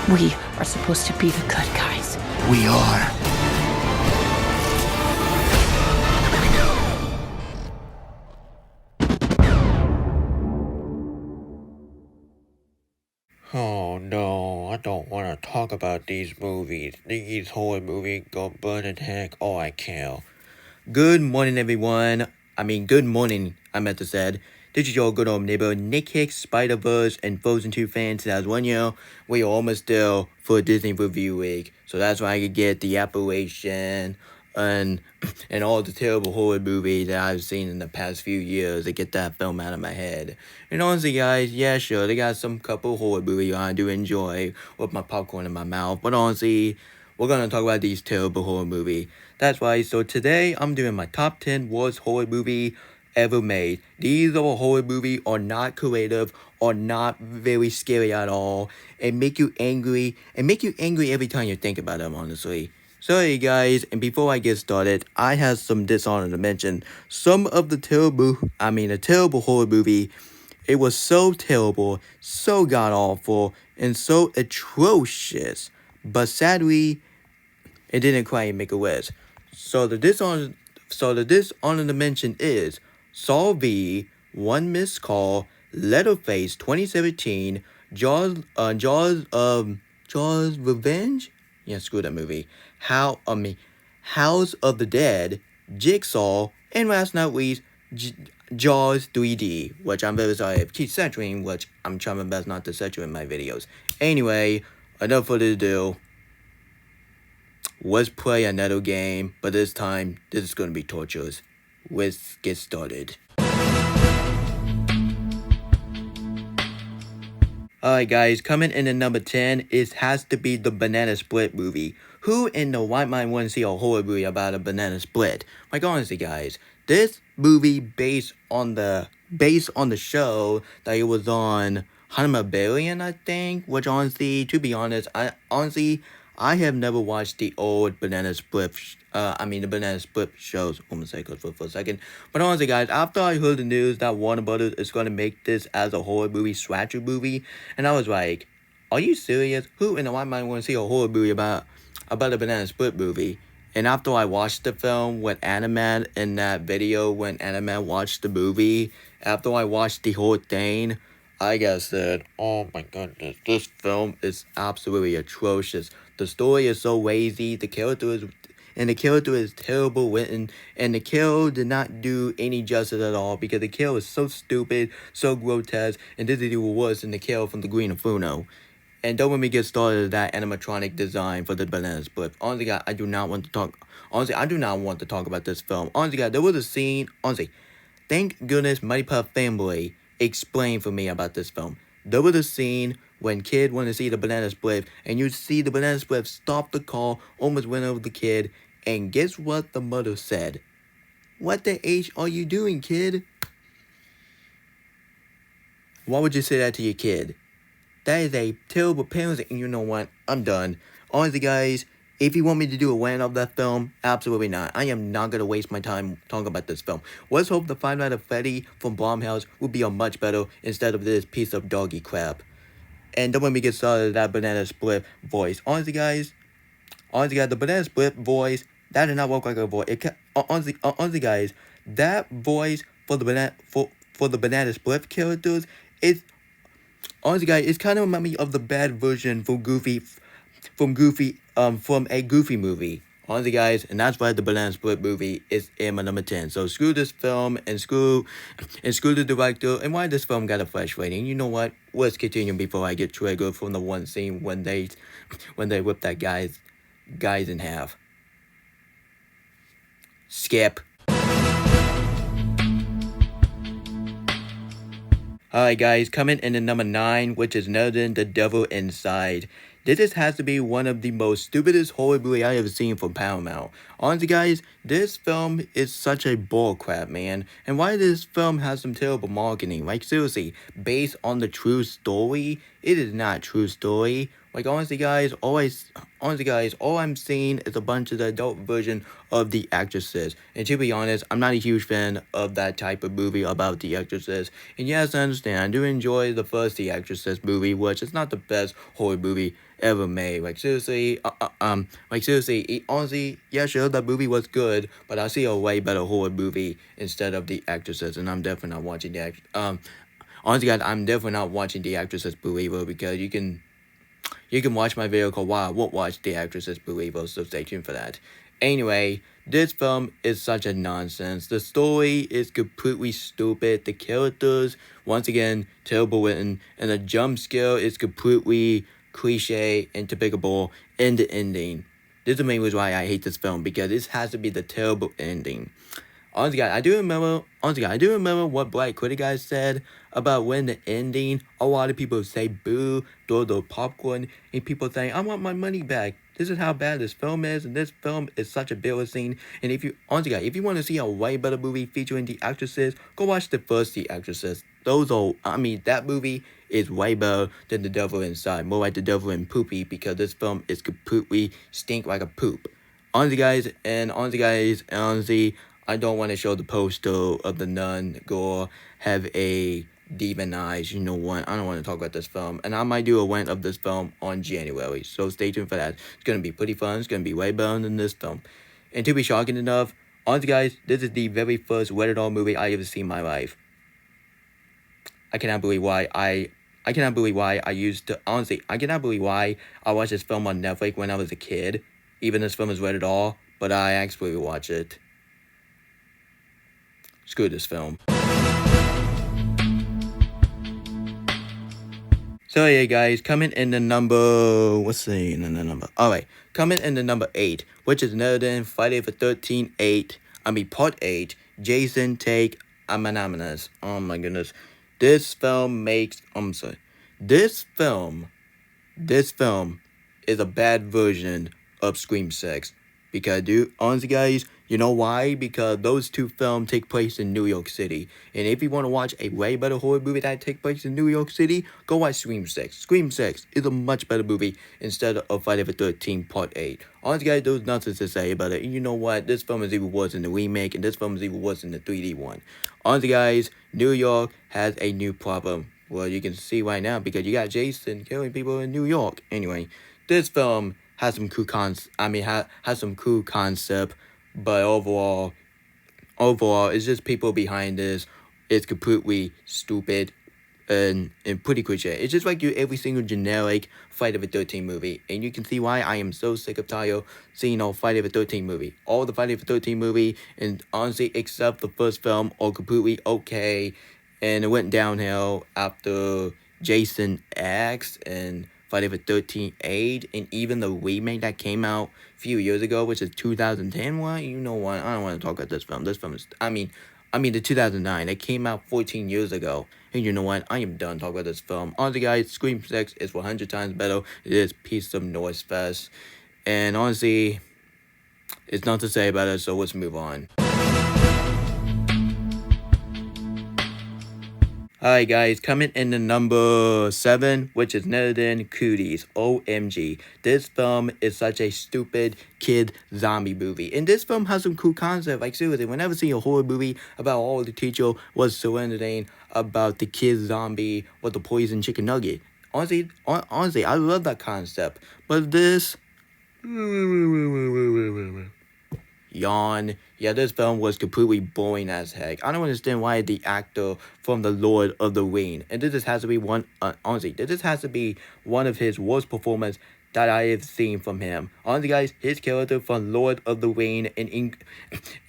We are supposed to be the good guys. We are. Oh no, I don't want to talk about these movies. These horror movies go burn in heck. Oh, I can't. Good morning, everyone. Good morning, I meant to said. This is your good old neighbor, Nick Hicks, Spider-Verse, and Frozen 2 fans. As 1 year, we are almost there for Disney Review Week. So that's why I could get the Apparition and all the terrible horror movies that I've seen in the past few years to get that film out of my head. And honestly, guys, yeah, sure, they got some couple horror movies I do enjoy with my popcorn in my mouth. But honestly, we're gonna talk about these terrible horror movies. That's why, so today I'm doing my top 10 worst horror movie ever made. These are horror movies are not creative, or not very scary at all, and make you angry every time you think about them, honestly. Sorry guys, and before I get started, I have some dishonor to mention. Some of the terrible horror movie, it was so terrible, so god-awful, and so atrocious. But sadly, it didn't quite make a list. So the dishonor to mention is Saw V, One Missed Call, Leatherface 2017, Jaws Revenge? Yeah, screw that movie. House of the Dead, Jigsaw, and last but not least, Jaws 3D, which I'm very sorry if keep censoring, which I'm trying my best not to censor in my videos. Anyway, enough further ado. Let's play another game, but this time, this is going to be torturous. Let's get started. Alright guys, coming in at number 10, it has to be the Banana Split movie. Who in the white mind wouldn't see a horror movie about a banana split? Like honestly guys, this movie based on the show that it was on Barbarian, I think, which honestly, to be honest, I have never watched the old Banana Split, the Banana Split shows. I'm gonna say for a second. But honestly, guys, after I heard the news that Warner Brothers is gonna make this as a horror movie, slasher movie, and I was like, are you serious? Who in the white mind want to see a horror movie about a Banana Split movie? And after I watched the film with Animat in that video, when Animat watched the movie, after I watched the whole thing, I guess said, oh my goodness, this film is absolutely atrocious. The story is so lazy, the character is terrible written, and the kill did not do any justice at all because the kill is so stupid, so grotesque, and this is even worse than the kill from the Green Inferno. And don't let me get started with that animatronic design for the Banana Split. Honestly, God, I do not want to talk about this film. Honestly, God, there was a scene, thank goodness Mighty Puff Fanboy explained for me about this film. There was a scene when kid wanted to see the Banana Split, and you see the Banana Split stop the car, almost went over the kid, and guess what the mother said? What the H are you doing, kid? Why would you say that to your kid? That is a terrible parenting, and you know what? I'm done. Honestly, guys, if you want me to do a rant of that film, absolutely not. I am not going to waste my time talking about this film. Let's hope the Five Nights at Freddy from Blumhouse will be a much better instead of this piece of doggy crap. And don't let me get started with that Banana Split voice. Honestly, guys, the Banana Split voice, that did not work like a voice. Honestly, guys, that voice for the Banana Split characters is, honestly, guys, it's kind of remind me of the bad version from a Goofy movie. Honestly, guys, and that's why the Banana Split movie is in my number 10. So screw this film and screw the director, and why this film got a fresh rating. You know what? Let's continue before I get triggered from the one scene when they whip that guys in half. Skip. Alright guys, coming in at number 9, which is none other than The Devil Inside. This has to be one of the most stupidest horror movies I ever seen from Paramount. Honestly guys, this film is such a bullcrap, man. And why this film has some terrible marketing? Like seriously, based on the true story, it is not true story. Like honestly guys, all I'm seeing is a bunch of the adult version of The Exorcist. And to be honest, I'm not a huge fan of that type of movie about The Exorcist. And yes, I understand, I do enjoy the first The Exorcist movie, which is not the best horror movie ever made. Like seriously, honestly, yeah, sure, that movie was good, but I see a way better horror movie instead of The Actresses, and I'm definitely not watching honestly, guys, I'm definitely not watching The Actresses Believer because you can watch my video called Why I Won't Watch The Actresses Believer, so stay tuned for that. Anyway, this film is such a nonsense. The story is completely stupid. The characters, once again, terrible written, and the jump scare is completely cliche and typical. And the ending. This is the main reason why I hate this film, because this has to be the terrible ending. Honestly, guys, I do remember what Black Critic guys said about when the ending. A lot of people say boo, throw the popcorn, and people saying, I want my money back. This is how bad this film is, and this film is such a bitter scene. And if you want to see a way better movie featuring The Actresses, go watch the first The Actresses. That movie is way better than The Devil Inside, more like The Devil in Poopy, because this film is completely stink like a poop. Honestly, I don't want to show the poster of the nun girl have a demon eyes. You know what? I don't want to talk about this film, and I might do a rant of this film on January. So stay tuned for that. It's gonna be pretty fun. It's gonna be way better than this film. And to be shocking enough, honestly, guys, this is the very first rated R movie I ever seen in my life. I cannot believe why I cannot believe why I used to honestly. I cannot believe why I watched this film on Netflix when I was a kid. Even this film is rated R, but I actually watch it. Screw this film. So yeah, guys, coming in the number, alright, coming in the number 8, which is none other than Friday the 13th, part 8, Jason Take Anonymous. Oh my goodness. This film is a bad version of Scream 6. Because, dude, honestly, guys, you know why? Because those two films take place in New York City. And if you want to watch a way better horror movie that takes place in New York City, go watch Scream 6. Scream 6 is a much better movie instead of Friday the 13th Part 8. Honestly, guys, there's nothing to say about it. And you know what? This film is even worse than the remake, and this film is even worse than the 3D one. Honestly, guys, New York has a new problem. Well, you can see right now because you got Jason killing people in New York. Anyway, this film has some cool has some cool concept, but overall, it's just people behind this. It's completely stupid and pretty cliche. It's just like every single generic Friday the 13th movie, and you can see why I am so sick of tired seeing all Friday the 13th movie. All the Friday the 13th movie, and honestly, except the first film, are completely okay, and it went downhill after Jason X and Friday the 13th 8, and even the remake that came out a few years ago, which is 2010 one. You know what? I don't want to talk about this film. This film is, the 2009. It came out 14 years ago. And you know what? I am done talking about this film. Honestly, guys, Scream 6 is 100 times better. It is piece of noise fest. And honestly, it's nothing to say about it, so let's move on. Alright guys, coming in the number 7, which is none other than Cooties. OMG. This film is such a stupid kid zombie movie. And this film has some cool concept. Like seriously, whenever I see a horror movie about all the teacher was surrendering about the kid zombie with the poison chicken nugget. Honestly, I love that concept. But this yawn. Yeah, this film was completely boring as heck. I don't understand why the actor from The Lord of the Ring, and this just has to be one of his worst performances that I have seen from him. Honestly, guys, his character from Lord of the Ring and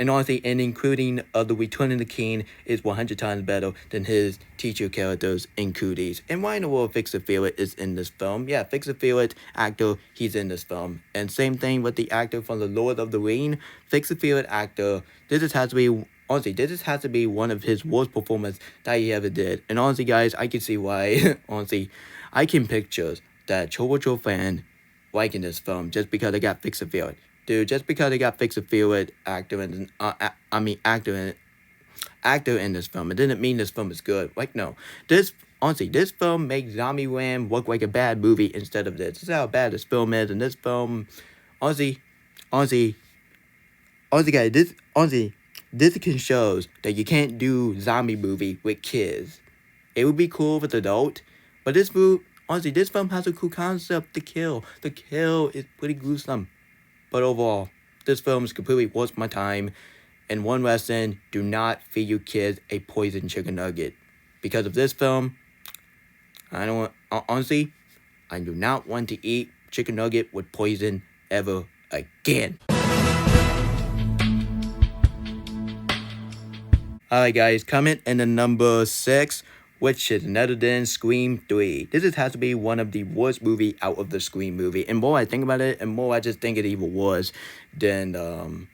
honestly, and including The Return of the King is 100 times better than his teacher characters in Cooties. And why in the world Fix-It Felix is in this film? Yeah, Fix-It Felix actor, he's in this film. And same thing with the actor from The Lord of the Ring, Fix-It Felix actor. This just has to be one of his worst performances that he ever did. And honestly, guys, I can see why. Honestly, I can picture that Chobo fan liking this film just because they got Fix-It Felix. Dude, just because they got Fix-It Felix actor in this film, it didn't mean this film is good. Like, no. This film makes Zombieland look like a bad movie instead of this. This is how bad this film is, and this film, honestly, guys, this can shows that you can't do zombie movie with kids. It would be cool with adult, but this movie, Honestly, this film has a cool concept. The kill is pretty gruesome. But overall, this film is completely worth my time. And one lesson, do not feed your kids a poisoned chicken nugget. Because of this film, honestly, I do not want to eat chicken nugget with poison ever again. Alright guys, coming in the number 6, which is none other than Scream 3. This has to be one of the worst movie out of the Scream movie. And more I think about it, and more I just think it even worse than the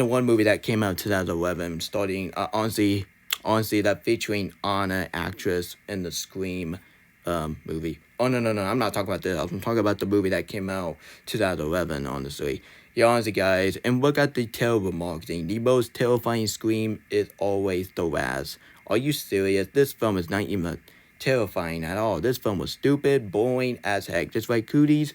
one movie that came out in 2011, starting, honestly, that featuring Anna, actress in the Scream movie. Oh, no, I'm not talking about this. I'm talking about the movie that came out 2011, honestly. Yeah, honestly, guys, and look at the terrible marketing. The most terrifying Scream is always the last. Are you serious? This film is not even terrifying at all. This film was stupid, boring as heck. Just like Cooties.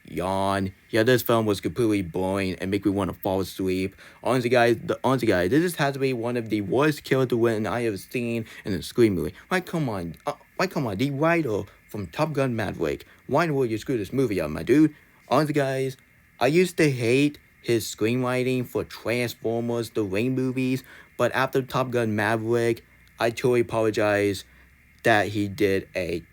Yawn. Yeah, this film was completely boring and make me want to fall asleep. Honestly, guys, this has to be one of the worst character wins I have seen in a Scream movie. Come on, the writer from Top Gun Maverick. Why would you screw this movie up, my dude? Honestly, guys, I used to hate his screenwriting for Transformers, the Rain movies, but after Top Gun Maverick, I truly apologize that he did a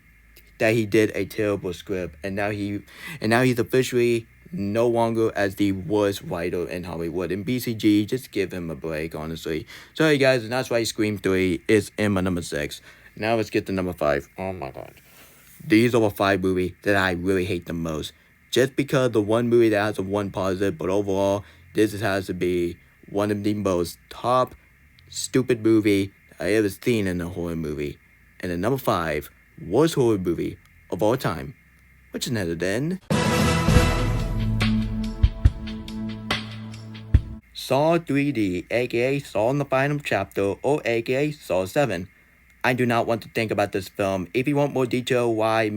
terrible script, and now he's officially no longer as the worst writer in Hollywood. And BCG, just give him a break, honestly. Sorry guys, and that's why Scream 3 is in my number 6. Now let's get to number 5. Oh my god. These are the 5 movies that I really hate the most. Just because the one movie that has a one positive, but overall, this has to be one of the most top stupid movie I ever seen in a horror movie. And the number 5 worst horror movie of all time, which is none other than Saw 3D, aka Saw in the Final Chapter, or aka Saw 7. I do not want to think about this film. If you want more detail why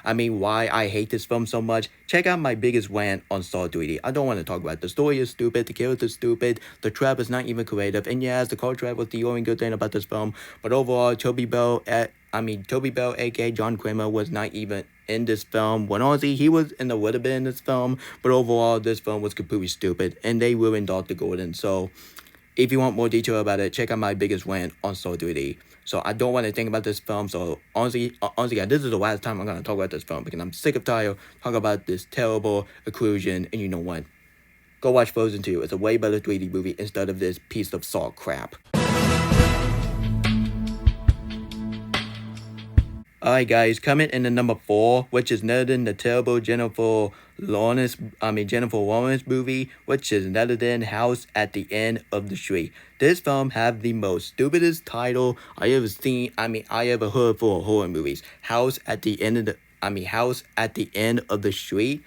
I hate this film so much, check out my biggest rant on Saw 3D. I don't want to talk about it. The story is stupid, the character is stupid, the trap is not even creative, and yes, the car trap was the only good thing about this film, but overall, Toby Bell, aka John Kramer, was not even in this film. When honestly, he was in the would have been in this film, but overall, this film was completely stupid, and they ruined Dr. Gordon, so if you want more detail about it, check out my biggest rant on Saw 3D. So I don't want to think about this film. So honestly, guys, this is the last time I'm going to talk about this film because I'm sick of tired talking about this terrible occlusion. And you know what? Go watch Frozen 2. It's a way better 3D movie instead of this piece of salt crap. Alright guys, coming in the number 4, which is none other than the terrible Jennifer Lawrence movie, which is none other than House at the End of the Street. This film have the most stupidest title I ever seen, I ever heard for horror movies. House at the End of the Street?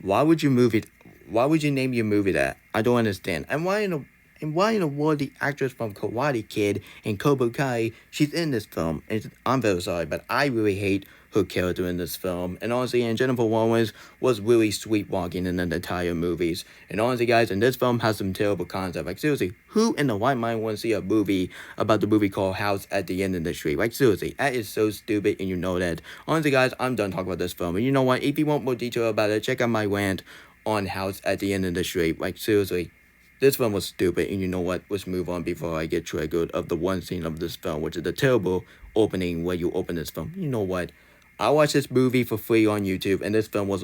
Why would you name your movie that? I don't understand. And why in the world the actress from Karate Kid and Cobra Kai, she's in this film? And I'm very sorry, but I really hate her character in this film. And honestly, and Jennifer Lawrence was really sweet-walking in the entire movies. And honestly, guys, and this film has some terrible concept. Like, seriously, who in the right mind wants to see a movie about the movie called House at the End of the Street? Like, seriously, that is so stupid, and you know that. Honestly, guys, I'm done talking about this film. And you know what? If you want more detail about it, check out my rant on House at the End of the Street. Like, seriously. This film was stupid, and you know what? Let's move on before I get triggered of the one scene of this film, which is the terrible opening where you open this film. You know what? I watched this movie for free on YouTube, and this film was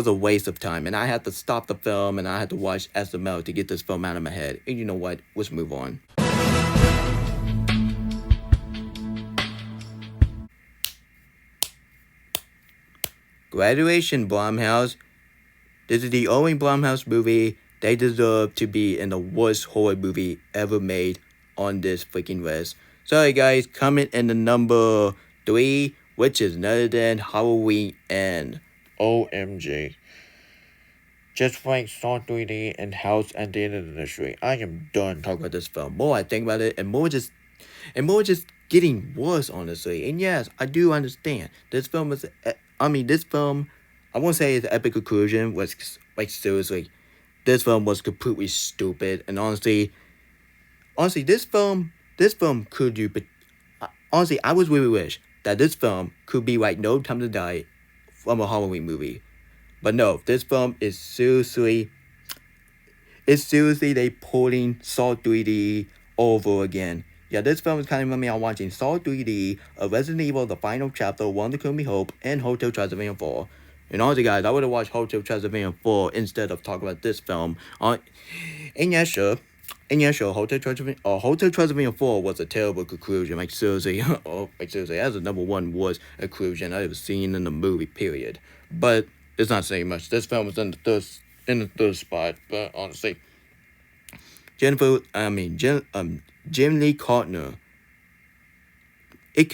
a waste of time. And I had to stop the film, and I had to watch SML to get this film out of my head. And you know what? Let's move on. Graduation, Blumhouse. This is the only Blumhouse movie they deserve to be in the worst horror movie ever made on this freaking list. Sorry guys, coming in the number 3, which is none other than Halloween End. OMG. Just like Saw 3D and House at the End of the Street. I am done talking about this film. More I think about it, and more just getting worse, honestly. And yes, I do understand. This film is, I won't say it's an epic conclusion. Like, seriously, this film was completely stupid. And honestly, this film could do honestly, I was really wish that this film could be like No Time to Die from a Halloween movie. But no, this film is seriously, they pulling Saw 3D over again. Yeah, this film is kind of reminding me of watching Saw 3D, a Resident Evil, The Final Chapter, One to Kill Me Hope, and Hotel Transylvania 4. And honestly, guys, I would have watched Hotel Transylvania 4 instead of talking about this film. And yeah, sure. Hotel Transylvania 4 was a terrible conclusion. Like, seriously, as the number one worst conclusion I've ever seen in the movie, period. But it's not saying much. This film was in the third spot, but honestly, Jim Lee Cartner, it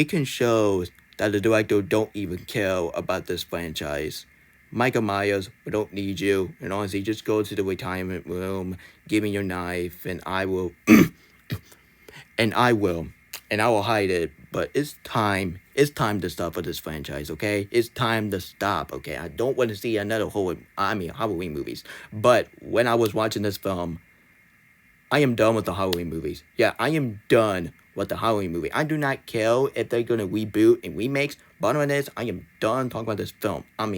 can show that the director don't even care about this franchise. Michael Myers, we don't need you, and honestly, just go to the retirement room, give me your knife, and I will, and I will hide it. But it's time to stop for this franchise, okay? It's time to stop, okay? I don't want to see another Halloween movies. But when I was watching this film, I am done with the Halloween movies. Yeah, I am done with the Halloween movie. I do not care if they're gonna reboot and remakes. Bottom of this, I am done talking about this film. I'm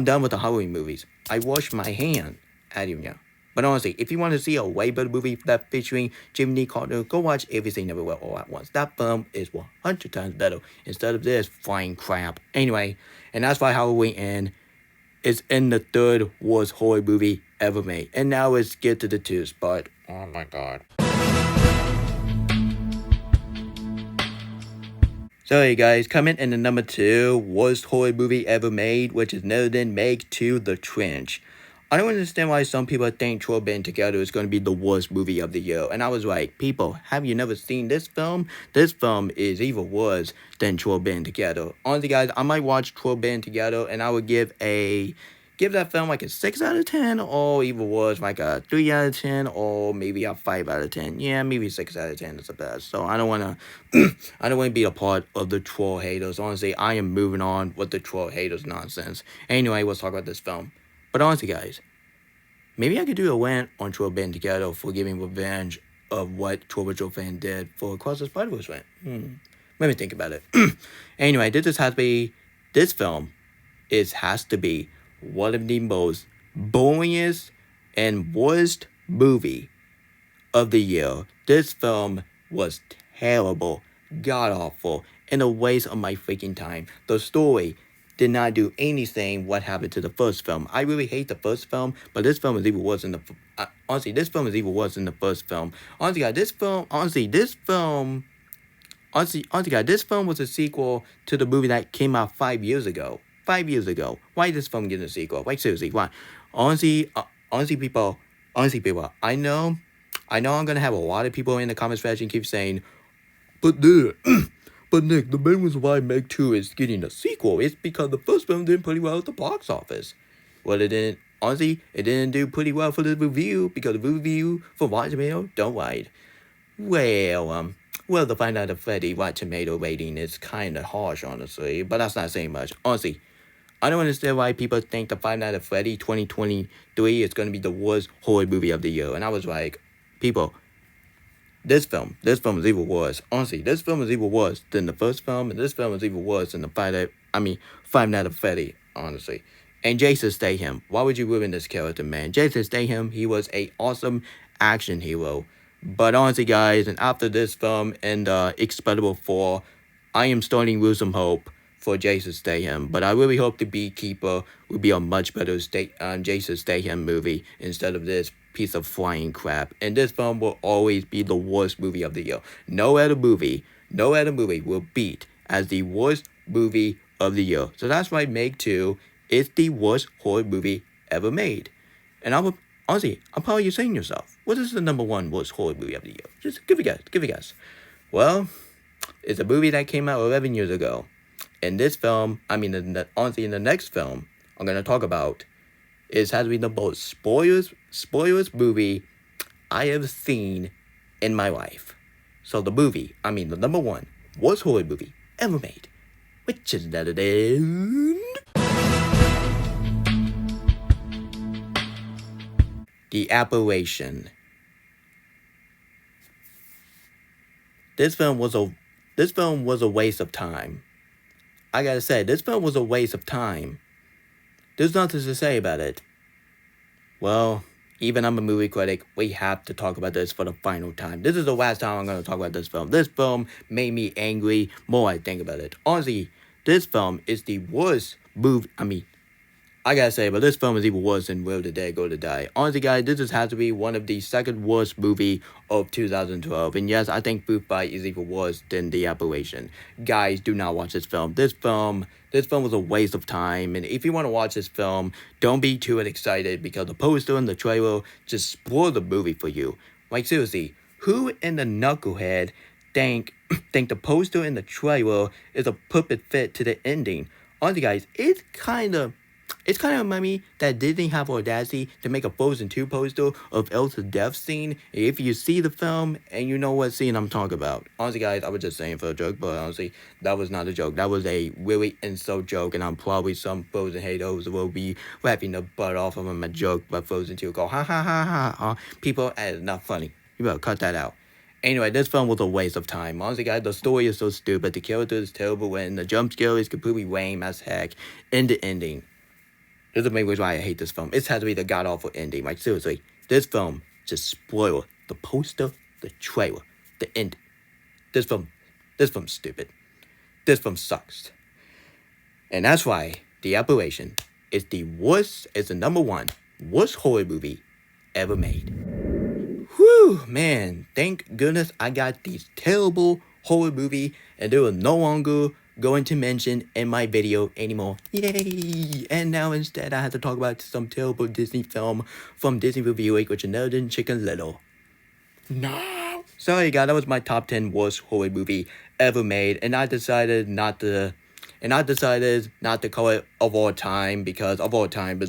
done with the Halloween movies. I wash my hand at you now. But honestly, if you want to see a way better movie that featuring Jim Lee Carter, go watch Everything Everywhere All at Once. That film is 100 times better instead of this flying crap. Anyway, and that's why Halloween End is in the third worst horror movie ever made. And now let's get to the 2 spot. Oh my god. So hey guys, coming in the number 2 worst horror movie ever made, which is Never Then Make 2 The Trench. I don't understand why some people think 12 Band Together is going to be the worst movie of the year. And I was like, people, have you never seen this film? This film is even worse than 12 Band Together. Honestly guys, I might watch 12 Band Together and I would give that film like a 6 out of 10, or even worse, like a 3 out of 10, or maybe a 5 out of 10. Yeah, maybe 6 out of 10 is the best. So I don't want to be a part of the troll haters. Honestly, I am moving on with the troll haters nonsense. Anyway, let's talk about this film. But honestly, guys, maybe I could do a rant on 12 Band Together for giving revenge of what 12 Joe fan did for Across the Spider-Verse rant. Let me think about it. Anyway, this film has to be one of the most boringest and worst movie of the year. This film was terrible, god-awful, and a waste of my freaking time. The story did not do anything what happened to the first film. I really hate the first film, but this film is even worse than this film is even worse than the first film. Honestly, guys, this film was a sequel to the movie that came out 5 years ago. 5 years ago. Why is this film getting a sequel? Like, seriously, why? Honestly, people, I know I'm gonna have a lot of people in the comment section keep saying, but Nick, the main reason why Meg 2 is getting a sequel is because the first film didn't pretty well at the box office. Well, it didn't do pretty well for the review, because the review for Rotten Tomato don't ride. Well, the Five Nights at Freddy Rotten Tomato rating is kind of harsh, honestly, but that's not saying much. Honestly, I don't understand why people think the Five Nights at Freddy 2023 is going to be the worst horror movie of the year. And I was like, people, this film is even worse. Honestly, this film is even worse than the first film, and this film is even worse than the Five Nights at Freddy, honestly. And Jason Statham, why would you ruin this character, man? Jason Statham, he was an awesome action hero. But honestly, guys, and after this film and Expendable 4, I am starting to lose some hope for Jason Statham. But I really hope The Beekeeper will be a much better Jason Statham movie instead of this piece of flying crap. And this film will always be the worst movie of the year. No other movie will beat as the worst movie of the year. So that's why Meg 2 is the worst horror movie ever made. And honestly, I'm probably saying to yourself, what is the number 1 worst horror movie of the year? Just give a guess. Well, it's a movie that came out 11 years ago. And this film, in the next film I'm going to talk about, has to be the most spoilers movie I have seen in my life. So the number 1 worst horror movie ever made, which is none other than The Apparition. this film was a waste of time. I gotta say, this film was a waste of time. There's nothing to say about it. Well, even I'm a movie critic, we have to talk about this for the final time. This is the last time I'm gonna talk about this film. This film made me angry more I think about it. Honestly, this film is the worst movie. I gotta say, but this film is even worse than Will the Dead Go to Die. Honestly, guys, this just has to be one of the second worst movie of 2012. And yes, I think Food Fight is even worse than The Apparition. Guys, do not watch this film. This film was a waste of time. And if you want to watch this film, don't be too excited because the poster and the trailer just spoil the movie for you. Like seriously, who in the knucklehead think the poster and the trailer is a perfect fit to the ending? Honestly, guys, it's kind of remind me that Disney have audacity to make a Frozen 2 poster of Elsa's death scene. If you see the film and you know what scene I'm talking about. Honestly, guys, I was just saying for a joke, but honestly, that was not a joke. That was a really insult joke, and I'm probably some Frozen haters will be laughing the butt off of my joke about Frozen 2. Go, ha ha ha ha ha. People, it's not funny. You better cut that out. Anyway, this film was a waste of time. Honestly, guys, the story is so stupid, the character is terrible, and the jump scare is completely lame as heck in the ending. This is the main reason why I hate this film. It has to be the god-awful ending. Like, seriously, this film just spoiled the poster, the trailer, the end. This film's stupid. This film sucks. And that's why The Apparition is the number one worst horror movie ever made. Whew, man, thank goodness I got these terrible horror movie and they were no longer going to mention in my video anymore. Yay! And now instead I have to talk about some terrible Disney film from Disney Review Week, which is another than Chicken Little. No! Sorry guys, that was my top 10 worst horror movie ever made, and I decided not to call it of all time because of all time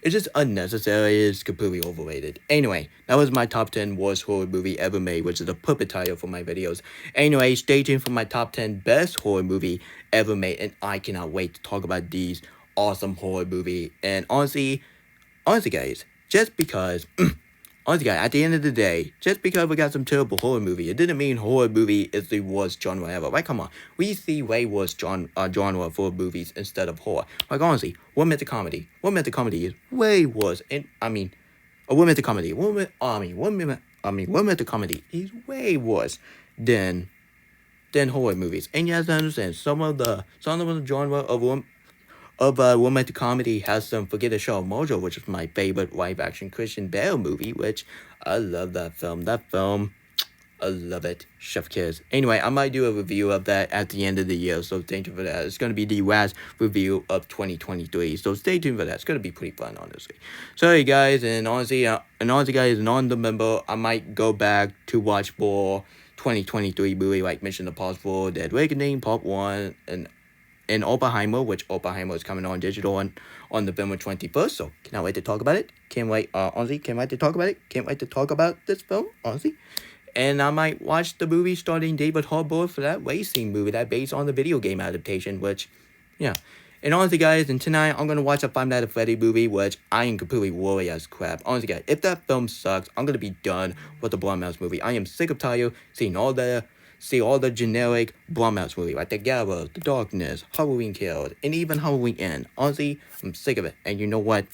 it's just unnecessary. It's completely overrated. Anyway, that was my top 10 worst horror movie ever made, which is a perfect title for my videos. Anyway, stay tuned for my top 10 best horror movie ever made, and I cannot wait to talk about these awesome horror movie. And honestly guys, just because honestly guys, at the end of the day, just because we got some terrible horror movie, it didn't mean horror movie is the worst genre ever. Like, come on, we see way worse genre for movies instead of horror. Like, honestly, romantic comedy is way worse. And romantic comedy is way worse than horror movies. And you have to understand, some of the genre of romantic comedy has some Forget the Show Mojo, which is my favorite live-action Christian Bale movie, which I love that film. I love it. Chef Kiss. Anyway, I might do a review of that at the end of the year, so thank you for that. It's going to be the last review of 2023, so stay tuned for that. It's going to be pretty fun, honestly. Sorry, guys, and honestly, guys, non-November, I might go back to watch more 2023 movie like Mission Impossible, Dead Reckoning, Part 1, and Oppenheimer, which Oppenheimer is coming on digital on November 21st, so cannot wait to talk about it. Can't wait to talk about it. Can't wait to talk about this film, honestly. And I might watch the movie starring David Harbour for that racing movie that based on the video game adaptation, which, yeah. And honestly, guys, and tonight I'm going to watch a Five Nights at Freddy movie, which I am completely worried as crap. Honestly, guys, if that film sucks, I'm going to be done with the Blumhouse movie. I am sick of tired seeing all the generic Blumhouse movie, like The Gallows, The Darkness, Halloween Kills, and even Halloween End. Honestly, I'm sick of it. And you know what?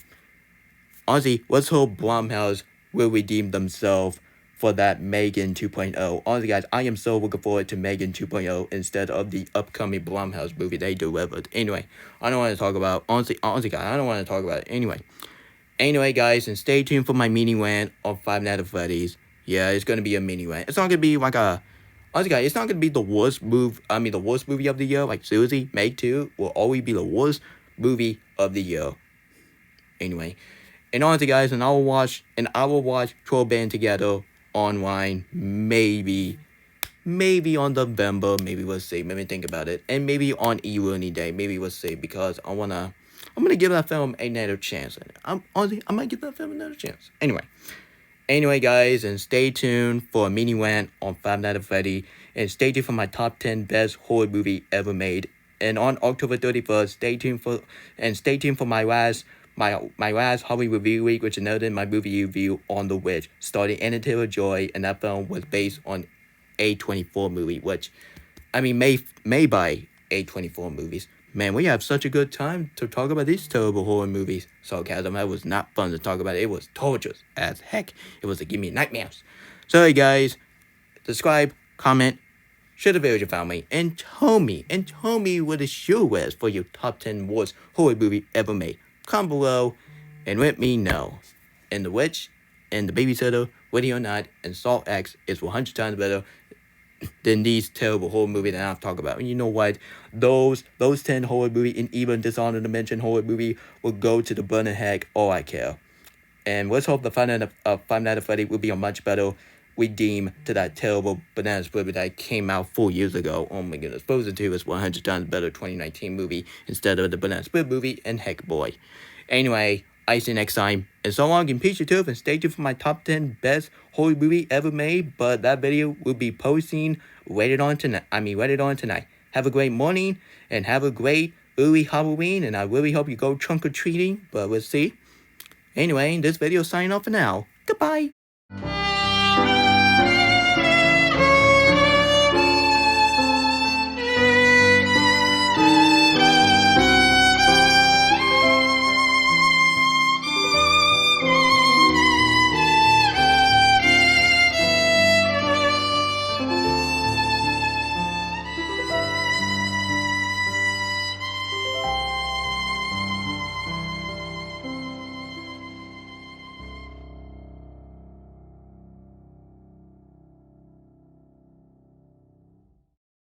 Honestly, let's hope Blumhouse will redeem themselves for that Megan 2.0. Honestly, guys, I am so looking forward to Megan 2.0 instead of the upcoming Blumhouse movie they delivered. Anyway, I don't want to talk about, honestly, guys, I don't want to talk about it. Anyway, guys, and stay tuned for my mini rant on Five Nights at Freddy's. Yeah, it's going to be a mini rant. It's not going to be like a, honestly, guys, it's not going to be the worst movie of the year. Like, seriously, Meg 2 will always be the worst movie of the year. Anyway, and honestly, guys, and I will watch Troll Band together online, maybe on November, maybe we'll see, maybe think about it, and maybe on E-Learning Day, maybe we'll see, because I'm gonna give that film another chance. I might give that film another chance. Anyway, guys, and stay tuned for a mini rant on Five Nights at Freddy, and stay tuned for my top 10 best horror movie ever made. And on October 31st, stay tuned for my last Halloween review week, which is another my movie review on The Witch, starring Anna Taylor-Joy, and that film was based on A24 movie, which, I mean, made by A24 movies. Man, we have such a good time to talk about these terrible horror movies. Sarcasm, that was not fun to talk about. It was torturous as heck. It was to give me nightmares. Sorry, guys. Subscribe, comment, share the video if you found me, and tell me what the show is for your top 10 worst horror movie ever made. Comment below and let me know. And The Witch and The Babysitter, Ready or Not, and Salt X is 100 times better than these terrible horror movies that I've talked about. And you know what? Those 10 horror movies and even Dishonored to mention horror movie will go to the burner heck. All I care. And let's hope the Five Nights at Freddy's will be a much better redeem to that terrible Banana Split that came out 4 years ago. Oh my goodness. Frozen 2 is 100 times better 2019 movie instead of the Banana Split movie and Heck Boy. Anyway, I see you next time. And so long, and peace YouTube, and stay tuned for my top 10 best horror movie ever made. But that video will be posting rated on tonight. Have a great morning, and have a great early Halloween. And I really hope you go trunk-or-treating, but we'll see. Anyway, this video is signing off for now. Goodbye.